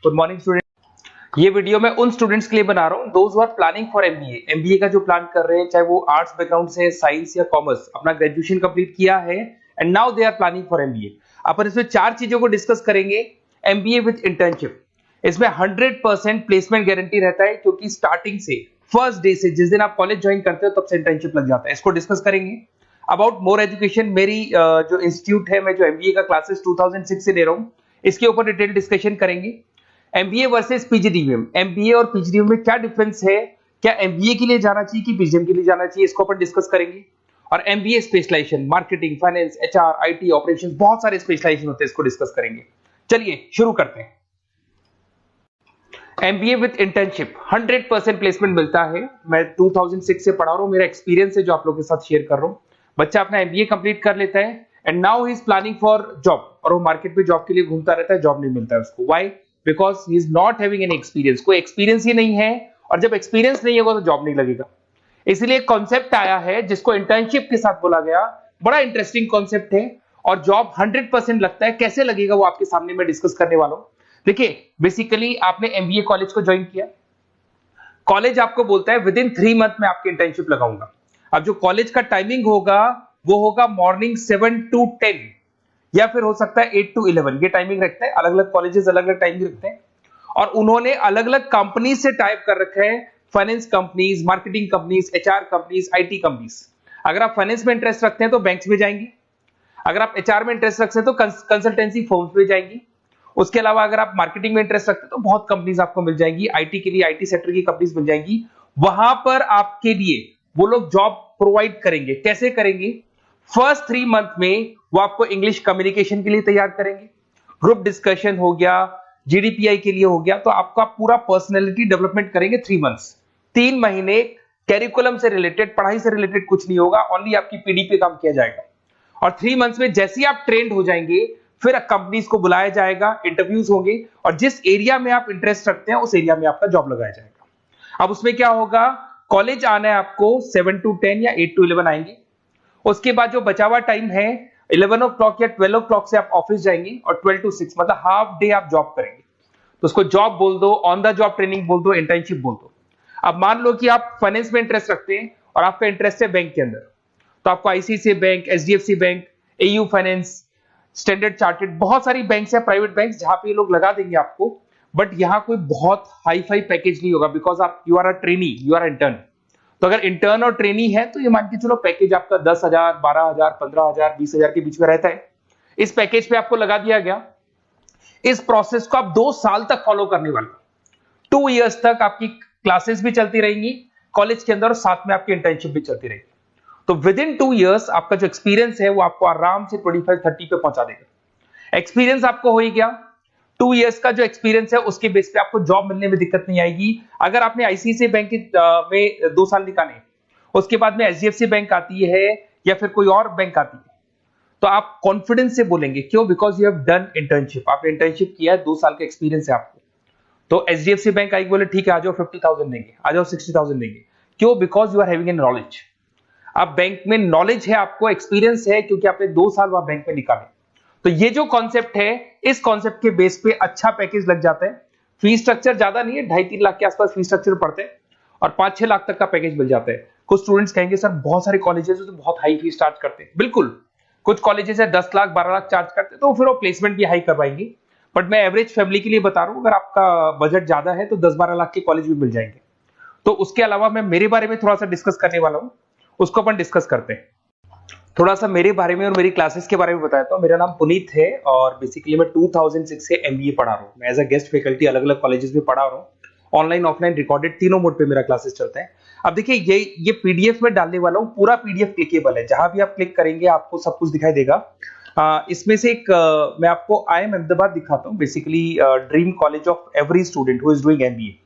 Good morning student. ये video मैं उन स्टूडेंट्स के लिए बना रहा हूँ those who are planning for MBA. MBA का जो प्लान कर रहे हैं, चाहे वो आर्ट्स बैकग्राउंड से, साइंस या कॉमर्स, अपना ग्रेजुएशन कंप्लीट किया है and now they are planning for MBA. अपन इसमें 4 चीजों को डिस्कस करेंगे। एमबीए विद इंटर्नशिप, इसमें 100% प्लेसमेंट गारंटी रहता है, क्योंकि स्टार्टिंग से फर्स्ट डे से जिस दिन आप कॉलेज ज्वाइन करते हो तब से इंटर्नशिप लग जाता है। इसको डिस्कस करेंगे। अबाउट मोर एजुकेशन, मेरी जो इंस्टीट्यूट है, मैं जो एमबीए का क्लासेस 2006 से ले रहा हूँ, इसके ऊपर डिटेल डिस्कशन करेंगे। एमबीए वर्सेस पीजीडीएम, एमबीए और पीजीडीएम में क्या डिफरेंस है, क्या एमबीए के लिए जाना चाहिए कि पीजीडीएम के लिए जाना चाहिए, इसको अपन डिस्कस करेंगे। और MBA specialisation, marketing, finance, HR, IT, operations, बहुत सारे स्पेशलाइजेशन होते हैं, इसको डिस्कस करेंगे। चलिए शुरू करते हैं। एमबीए विद इंटर्नशिप 100% प्लेसमेंट मिलता है। मैं 2006 से पढ़ा रहा हूँ, मेरा एक्सपीरियंस है जो आप लोगों के साथ शेयर कर रहा हूँ। बच्चा अपना एमबीए कंप्लीट कर लेता है and now he is planning for job, और वो मार्केट में जॉब के लिए घूमता रहता है, जॉब नहीं मिलता है उसको। Why? Because he is not having any experience. कोई एक्सपीरियंस ही नहीं है, और जब एक्सपीरियंस नहीं होगा तो जॉब नहीं लगेगा। इसलिए एक कॉन्सेप्ट आया है जिसको इंटर्नशिप के साथ बोला गया। बड़ा इंटरेस्टिंग कॉन्सेप्ट है, और जॉब 100% लगता है। कैसे लगेगा वो आपके सामने मैं डिस्कस करने वाला हूं। देखिए, बेसिकली आपने एमबीए कॉलेज को ज्वाइन किया, कॉलेज आपको बोलता है विद इन 3 मंथ में आपकी इंटर्नशिप लगाऊंगा। अब जो कॉलेज का टाइमिंग होगा वो होगा मॉर्निंग 7 to 10, या फिर हो सकता है 8 to 11। ये टाइमिंग रखते हैं, अलग अलग कॉलेजेस अलग अलग टाइमिंग रखते हैं। और उन्होंने अलग अलग कंपनी से टाइप कर रखा है, finance companies, marketing companies, HR companies, IT companies. अगर आप फाइनेंस में इंटरेस्ट रखते हैं तो बैंक्स में जाएंगे, अगर आप एचआर में इंटरेस्ट रखते हैं तो कंसल्टेंसी फर्म्स में जाएंगी। उसके अलावा अगर आप मार्केटिंग में इंटरेस्ट रखते हैं तो बहुत कंपनीज आपको मिल जाएंगी, आईटी के लिए आईटी सेक्टर की कंपनीज मिल जाएंगी। वहां पर आपके लिए वो लोग जॉब प्रोवाइड करेंगे। कैसे करेंगे? फर्स्ट 3 मंथ में वो आपको इंग्लिश कम्युनिकेशन के लिए तैयार करेंगे, ग्रुप डिस्कशन हो गया, जीडीपीआई के लिए हो गया, तो आपका पूरा पर्सनैलिटी डेवलपमेंट करेंगे 3 मंथ्स। 3 महीने कैरिकुलम से रिलेटेड, पढ़ाई से रिलेटेड कुछ नहीं होगा, ओनली आपकी पीडी पे काम किया जाएगा। और 3 मंथ्स में जैसे ही आप ट्रेंड हो जाएंगे, फिर कंपनीज को बुलाया जाएगा, इंटरव्यूज होंगे, और जिस एरिया में आप इंटरेस्ट रखते हैं उस एरिया में आपका जॉब लगाया जाएगा। अब उसमें क्या होगा, कॉलेज आना है आपको 7 to 10 या 8 to 11 आएंगे। उसके बाद जो बचा हुआ टाइम है 11 o'clock या 12 o'clock से आप ऑफिस जाएंगे, और 12 to 6 मतलब हाफ डे आप जॉब करेंगे। तो उसको जॉब बोल दो, ऑन द जॉब ट्रेनिंग बोल दो, इंटर्नशिप बोल दो। अब मान लो कि आप फाइनेंस में इंटरेस्ट रखते हैं और आपका इंटरेस्ट है बैंक के अंदर, तो आपको ICICI bank, HDFC bank, AU finance, standard chartered, बहुत सारी बैंक्स है, प्राइवेट बैंक्स, जहां पे ये लोग लगा देंगे आपको। बट यहां कोई बहुत हाई फाई पैकेज नहीं होगा, बिकॉज आप you are a trainee, you are intern. तो अगर इंटर्न और ट्रेनी है तो ये मान के चलो पैकेज आपका 10,000, 12,000, 15,000, 20,000 के बीच में रहता है। इस पैकेज पे आपको लगा दिया गया। इस प्रोसेस को आप 2 साल तक फॉलो करने वाले। 2 इयर्स तक आपकी क्लासेस भी चलती रहेंगी कॉलेज के अंदर, और साथ में आपकी इंटर्नशिप भी चलती रहेगी। तो विद इन 2 इयर्स आपका जो एक्सपीरियंस है वो आपको आराम से 25-30 पे पहुंचा देगा। एक्सपीरियंस आपको हो ही गया। 2 इयर्स का जो एक्सपीरियंस है उसके बेस पे आपको जॉब मिलने में दिक्कत नहीं आएगी। अगर आपने आईसीआईसीआई बैंक में 2 साल निकाले, उसके बाद में एचडीएफसी बैंक आती है या फिर कोई और बैंक आती है, तो आप कॉन्फिडेंस से बोलेंगे। क्यों? Because you have done internship, आपने इंटर्नशिप किया है, 2 साल का एक्सपीरियंस है आपको। तो एचडीएफसी बैंक आई बोले ठीक है, आ जाओ 50,000 देंगे, आ जाओ 60,000 देंगे। क्यों? Because you are having an knowledge. आप बैंक में नॉलेज है, आपको एक्सपीरियंस है, क्योंकि आपने 2 साल वहां बैंक में निकाले। तो ये जो कॉन्सेप्ट है, इस कॉन्सेप्ट के बेस पे अच्छा पैकेज लग जाता है। फीस स्ट्रक्चर ज्यादा नहीं है, 2.5-3 लाख के आसपास फीस स्ट्रक्चर पड़ते हैं, और 5-6 लाख तक का पैकेज मिल जाता है। कुछ स्टूडेंट्स कहेंगे सर बहुत सारे कॉलेजेस तो बहुत हाई फीस चार्ज करते हैं। बिल्कुल, कुछ कॉलेजेस है 10 लाख 12 लाख चार्ज करते हैं, तो फिर वो प्लेसमेंट भी हाई करवाएंगे। बट मैं एवरेज फैमिली के लिए बता रहा हूं, अगर आपका बजट ज्यादा है तो 10-12 लाख के कॉलेज भी मिल जाएंगे। तो उसके अलावा मैं मेरे बारे में थोड़ा सा डिस्कस करने वाला हूं, उसको अपन डिस्कस करते हैं। थोड़ा सा मेरे बारे में और मेरी क्लासेस के बारे में बताता हूँ। मेरा नाम पुनीत है, और बेसिकली मैं 2006 से एमबीए पढ़ा रहा हूँ। मैं एज अ गेस्ट फैकल्टी अलग अलग कॉलेजेस में पढ़ा रहा हूँ। ऑनलाइन, ऑफलाइन, रिकॉर्डेड, तीनों मोड पे मेरा क्लासेस चलता है। अब देखिए, ये पीडीएफ में डालने वाला हूँ, पूरा पीडीएफ क्लिकेबल है। जहां भी आप क्लिक करेंगे आपको सब कुछ दिखाई देगा। इसमें से एक मैं आपको IIM अहमदाबाद दिखाता हूँ। Basically dream college of every student who is doing MBA.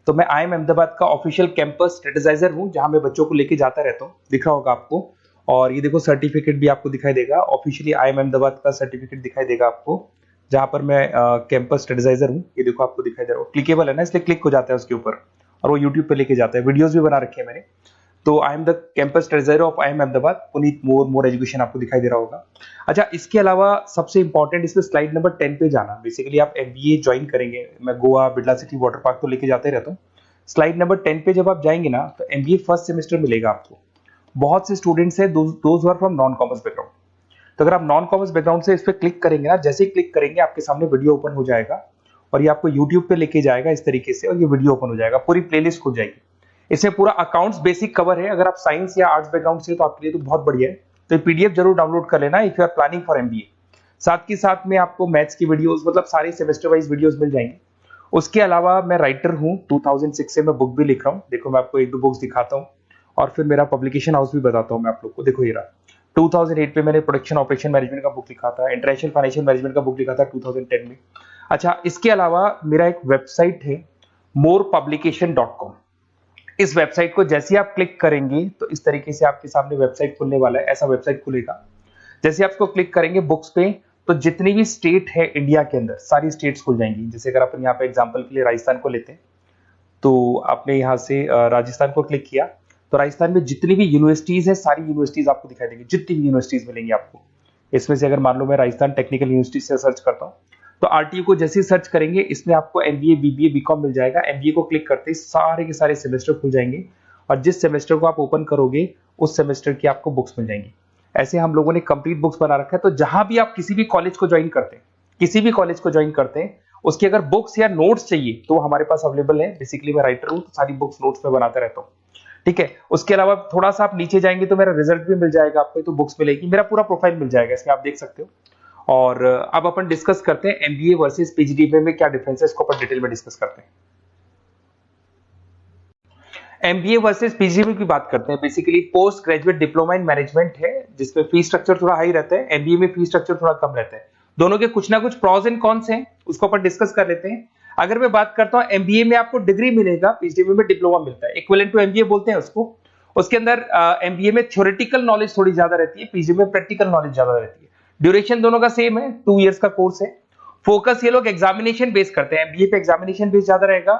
तो मैं IIM अहमदाबाद का ऑफिशियल कैंपस स्ट्रेटेजाइजर हूँ, जहां मैं बच्चों को लेके जाता रहता हूँ। दिख रहा होगा आपको। और ये देखो सर्टिफिकेट भी आपको दिखाई देगा, ऑफिशियली IIM अहमदाबाद का सर्टिफिकेट दिखाई देगा आपको, जहां पर मैं कैंपस स्ट्रेटेजाइजर हूँ। ये देखो आपको दिखाई दे रहा है, क्लिकेबल है ना, इसलिए क्लिक हो जाता है उसके ऊपर, और वो यूट्यूब पे लेके जाता है। वीडियोस भी बना रखे हैं मैंने। तो I am the campus treasurer of IIM Ahmedabad, Puneet more education आपको दिखाई दे रहा होगा। अच्छा, इसके अलावा सबसे इंपॉर्टेंट इसमें स्लाइड नंबर 10 पे जाना। बेसिकली आप MBA ज्वाइन करेंगे, मैं Goa, Birla city, water park तो लेके जाते रहता हूँ। स्लाइड नंबर 10 पे जब आप जाएंगे ना, तो MBA फर्स्ट सेमेस्टर मिलेगा आपको। बहुत से स्टूडेंट्स हैं those are from non commerce background. तो अगर आप नॉन कॉमर्स बैकग्राउंड से इस पर क्लिक करेंगे ना, जैसे ही क्लिक करेंगे आपके सामने वीडियो ओपन हो जाएगा और ये आपको यूट्यूब पे लेके जाएगा इस तरीके से, और ये वीडियो ओपन हो जाएगा, पूरी प्लेलिस्ट खुल जाएगी। इसमें पूरा अकाउंट्स बेसिक कवर है। अगर आप साइंस या आर्ट्स बैकग्राउंड से तो आपके लिए तो बहुत बढ़िया है। तो ये PDF जरूर डाउनलोड कर लेना if you are planning for MBA। साथ के साथ में आपको मैथ्स की वीडियोस, मतलब सारे सेमेस्टर वाइज वीडियोस मिल जाएंगे। उसके अलावा मैं राइटर हूँ, 2006 से मैं बुक भी लिख रहा हूँ। देखो मैं आपको 1-2 बुक्स दिखाता हूँ और फिर मेरा पब्लिकेशन हाउस भी बताता हूँ मैं आप लोग को। देखो ये रहा, 2008 में मैंने प्रोडक्शन ऑपरेशन मैनेजमेंट का बुक लिखा था, इंटरनेशनल फाइनेंशियल मैनेजमेंट का बुक लिखा था 2010 में। अच्छा, इसके अलावा मेरा एक वेबसाइट है morepublication.com। इस वेबसाइट को जैसे ही आप क्लिक करेंगे तो इस तरीके से आपके सामने वेबसाइट खुलने वाला है, ऐसा वेबसाइट खुलेगा। जैसे आप इसको क्लिक करेंगे बुक्स पे, तो जितनी भी स्टेट है इंडिया के अंदर सारी स्टेट्स खुल जाएंगी। जैसे अगर अपन यहाँ पे एग्जांपल के लिए राजस्थान को लेते हैं, तो आपने यहाँ से राजस्थान को क्लिक किया तो राजस्थान में जितनी भी यूनिवर्सिटीज है सारी यूनिवर्सिटीज आपको दिखाई देंगी, जितनी भी यूनिवर्सिटीज मिलेंगी आपको। इसमें से अगर मान लो मैं राजस्थान टेक्निकल यूनिवर्सिटी से सर्च करता हूँ, तो RTU को जैसे ही सर्च करेंगे इसमें आपको MBA, BBA, BCom मिल जाएगा। MBA को क्लिक करते ही सारे के सारे सेमेस्टर खुल जाएंगे और जिस सेमेस्टर को आप ओपन करोगे उस सेमेस्टर की आपको बुक्स मिल जाएंगी। ऐसे हम लोगों ने कंप्लीट बुक्स बना रखा है। तो जहां भी आप किसी भी कॉलेज को ज्वाइन करते हैं, किसी भी कॉलेज को ज्वाइन करते हैं, उसकी अगर बुक्स या नोट्स चाहिए तो हमारे पास अवेलेबल है। बेसिकली मैं राइटर हूँ तो सारी बुक्स नोट्स में बनाता रहता हूँ, ठीक है। उसके अलावा थोड़ा सा आप नीचे जाएंगे तो मेरा रिजल्ट भी मिल जाएगा आपको, तो बुक्स मिलेगी, मेरा पूरा प्रोफाइल मिल जाएगा, इसमें आप देख सकते हो। और अब अपन डिस्कस करते हैं MBA वर्सेस PGDBA में क्या डिफरेंस है, इसको अपन डिटेल में डिस्कस करते हैं। MBA वर्सेस PGDBA की बात करते हैं। Basically post graduate diploma in management है, जिसमें फी स्ट्रक्चर थोड़ा हाई रहता है। MBA में फी स्ट्रक्चर थोड़ा कम रहता है। दोनों के कुछ ना कुछ प्रॉज एंड कॉन्स हैं, उसको अपन डिस्कस कर लेते हैं। अगर मैं बात करता हूं MBA में आपको डिग्री मिलेगा, PGDBA में डिप्लोमा मिलता है, इक्विवेलेंट टू MBA बोलते हैं उसको। उसके अंदर MBA में थ्योरेटिकल नॉलेज थोड़ी ज्यादा रहती है, PGDBA में प्रैक्टिकल नॉलेज ज्यादा रहती है। ड्यूरेशन दोनों का सेम है, 2 इयर्स का कोर्स है। फोकस ये लोग एग्जामिनेशन बेस करते हैं, MBA पे एग्जामिनेशन बेस ज्यादा रहेगा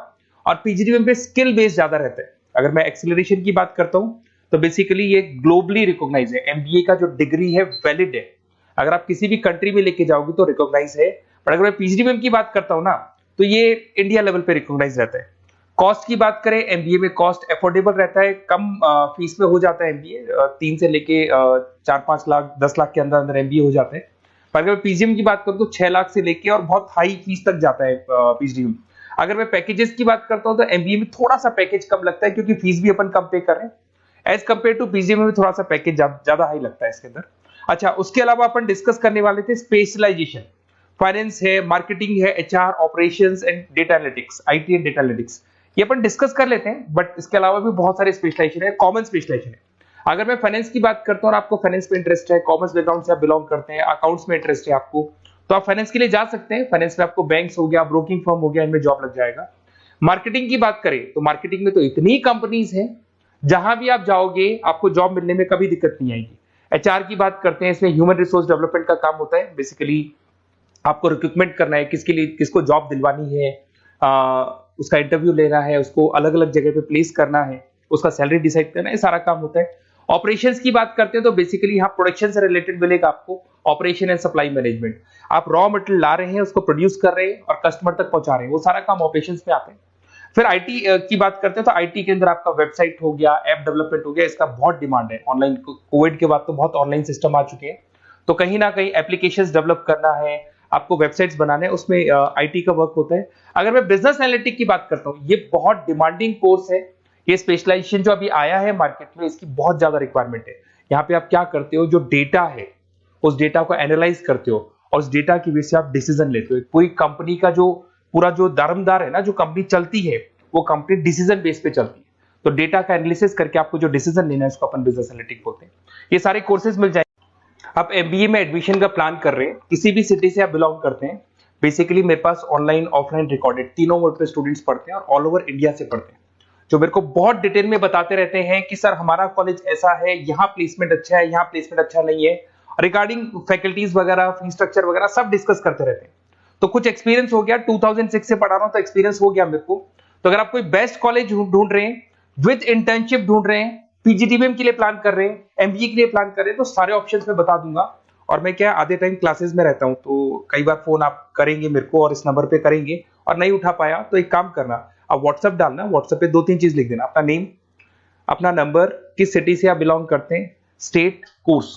और PGDBA पे स्किल बेस ज्यादा रहता है। अगर मैं एक्सेलरेशन की बात करता हूं तो बेसिकली ये ग्लोबली रिकॉग्नाइज है। MBA का जो डिग्री है वैलिड है, अगर आप किसी भी कंट्री में लेके जाओगे तो रिकॉग्नाइज है। पर अगर मैं PGDBA की बात करता हूं ना, तो ये इंडिया लेवल पे रिकॉग्नाइज रहता है। कॉस्ट की बात करें, MBA में कॉस्ट अफोर्डेबल रहता है, कम फीस में हो जाता है MBA। 3 से लेके 4-5 लाख 10 लाख के अंदर अंदर MBA हो जाते हैं। पर अगर PGDBA की बात करूं तो 6 लाख से लेके और बहुत हाई फीस तक जाता है PGDBA। अगर मैं पैकेजेस की बात करता हूं तो MBA में थोड़ा सा पैकेज कम लगता है, क्योंकि फीस भी अपन कम पे कर रहे हैं। एज कंपेयर टू PGDBA में थोड़ा सा पैकेज ज्यादा हाई लगता है इसके अंदर। अच्छा, उसके अलावा अपन डिस्कस करने वाले थे स्पेशलाइजेशन। फाइनेंस है, मार्केटिंग है, HR, operations and data analytics, IT and data analytics, ये अपन डिस्कस कर लेते हैं। बट इसके अलावा भी बहुत सारे स्पेशलाइजेशन है, कॉमन स्पेशलाइजेशन है। अगर मैं फाइनेंस की बात करता हूं और आपको फाइनेंस में इंटरेस्ट है, कॉमर्स बैकग्राउंड से आप बिलोंग करते हैं, अकाउंट्स में इंटरेस्ट है आपको, तो आप फाइनेंस के लिए जा सकते हैं। फाइनेंस में आपको बैंक्स हो गया, ब्रोकिंग फर्म हो गया, इनमें जॉब लग जाएगा। मार्केटिंग की बात करें तो मार्केटिंग में तो इतनी कंपनीज हैं, जहां भी आप जाओगे आपको जॉब मिलने में कभी दिक्कत नहीं आएगी। HR की बात करते हैं, इसमें ह्यूमन रिसोर्स डेवलपमेंट का काम होता है। बेसिकली आपको रिक्रूटमेंट करना है, किसके लिए किसको जॉब दिलवानी है, उसका इंटरव्यू लेना है, उसको अलग अलग जगह पे प्लेस करना है, उसका सैलरी डिसाइड करना है, ये सारा काम होता है। ऑपरेशंस की बात करते हैं तो बेसिकली यहाँ प्रोडक्शन से रिलेटेड मिलेगा आपको, ऑपरेशन एंड सप्लाई मैनेजमेंट। आप रॉ मटेरियल ला रहे हैं, उसको प्रोड्यूस कर रहे हैं और कस्टमर तक पहुंचा रहे हैं, वो सारा काम ऑपरेशंस में आते हैं। फिर IT की बात करते हैं तो IT के अंदर आपका वेबसाइट हो गया, ऐप डेवलपमेंट हो गया, इसका बहुत डिमांड है ऑनलाइन। कोविड के बाद तो बहुत ऑनलाइन सिस्टम आ चुके हैं, तो कहीं ना कहीं एप्लीकेशंस डेवलप करना है, आपको वेबसाइट्स बनाने हैं, उसमें IT का वर्क होता है। अगर मैं बिजनेस एनालिटिक की बात करता हूँ, ये बहुत डिमांडिंग कोर्स है। ये स्पेशलाइजेशन जो अभी आया है मार्केट में, इसकी बहुत ज्यादा रिक्वायरमेंट है। यहाँ पे आप क्या करते हो, जो डेटा है उस डेटा को एनालाइज करते हो और उस डेटा की बेस से आप डिसीजन लेते हो। पूरी कंपनी का जो पूरा जो दारोमदार है ना, जो कंपनी चलती है, वो कंपनी डिसीजन बेस पे चलती है। तो डेटा का एनालिसिस करके आपको जो डिसीजन लेना है उसको अपन बिजनेस एनालिटिक बोलते हैं। ये सारे कोर्सेज मिल जाएंगे। आप MBA में एडमिशन का प्लान कर रहे हैं, किसी भी सिटी से आप बिलोंग करते हैं, बेसिकली मेरे पास ऑनलाइन ऑफलाइन रिकॉर्डेड तीनों मोड पे स्टूडेंट्स पढ़ते हैं और ऑल ओवर इंडिया से पढ़ते हैं, जो मेरे को बहुत डिटेल में बताते रहते हैं कि सर हमारा कॉलेज ऐसा है, यहाँ प्लेसमेंट अच्छा है, यहाँ प्लेसमेंट अच्छा नहीं है, रिगार्डिंग फैकल्टीज वगैरह, फी स्ट्रक्चर वगैरह सब डिस्कस करते रहते हैं। तो कुछ एक्सपीरियंस हो गया, 2006 से पढ़ा रहा हूं तो एक्सपीरियंस हो गया मेरे को। तो अगर आप कोई बेस्ट कॉलेज ढूंढ रहे हैं, विद इंटर्नशिप ढूंढ रहे हैं, पीजीडीबीएम के लिए प्लान कर रहे हैं, एमबीए के लिए प्लान कर रहे हैं, तो सारे ऑप्शंस मैं बता दूंगा। और मैं क्या आधे टाइम क्लासेस में रहता हूं, तो कई बार फोन आप करेंगे मेरे को और इस नंबर पे करेंगे और नहीं उठा पाया तो एक काम करना, आप व्हाट्सएप डालना, व्हाट्सएप पे 2-3 चीज लिख देना, अपना नेम, अपना नंबर, किस सिटी से आप बिलोंग करते हैं, स्टेट, कोर्स,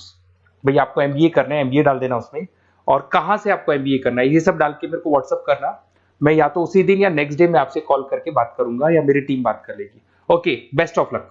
भैया आपको एमबीए करना है एमबीए डाल देना उसमें, और कहां से आपको एमबीए करना है, ये सब डाल के मेरे को व्हाट्सएप करना। मैं या तो उसी दिन या नेक्स्ट डे में आपसे कॉल करके बात करूंगा या मेरी टीम बात कर लेगी। Okay, best of luck.